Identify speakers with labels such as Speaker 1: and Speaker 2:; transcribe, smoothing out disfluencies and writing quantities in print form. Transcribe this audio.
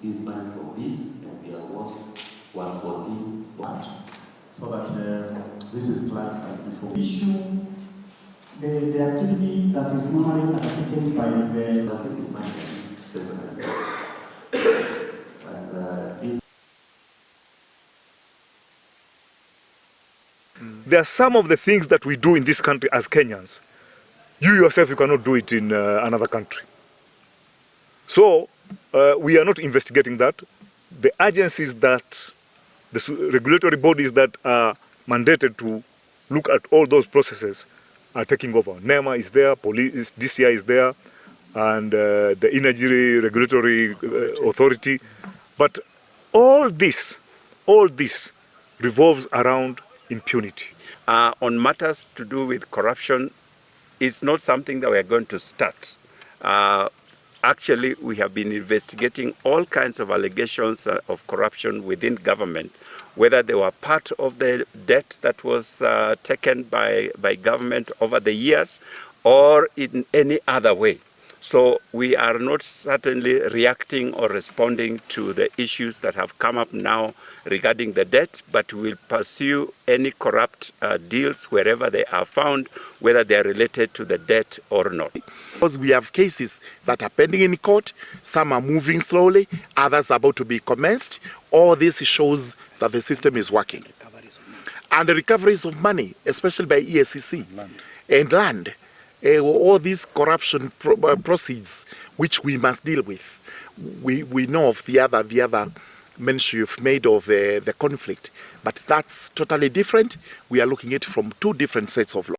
Speaker 1: It is money for this, and we award 140.
Speaker 2: So that this is clarified before we issue the activity that is normally undertaken by the
Speaker 1: allocated money.
Speaker 3: There are some of the things that we do in this country as Kenyans. You yourself, you cannot do it in another country. So we are not investigating that. The agencies that, the regulatory bodies that are mandated to look at all those processes are taking over. NEMA is there, police, DCI is there, and the Energy Regulatory Authority. But all this revolves around impunity.
Speaker 4: On matters to do with corruption, it's not something that we are going to start. Actually, we have been investigating all kinds of allegations of corruption within government, whether they were part of the debt that was taken by government over the years or in any other way. So we are not certainly reacting or responding to the issues that have come up now regarding the debt, but we will pursue any corrupt deals wherever they are found, whether they are related to the debt or not.
Speaker 5: Because we have cases that are pending in court, some are moving slowly, others are about to be commenced. All this shows that the system is working. And the recoveries of money, especially by EACC and land, all these corruption proceeds which we must deal with. We know of the other mention you've made of the conflict, but that's totally different. We are looking at it from two different sets of law.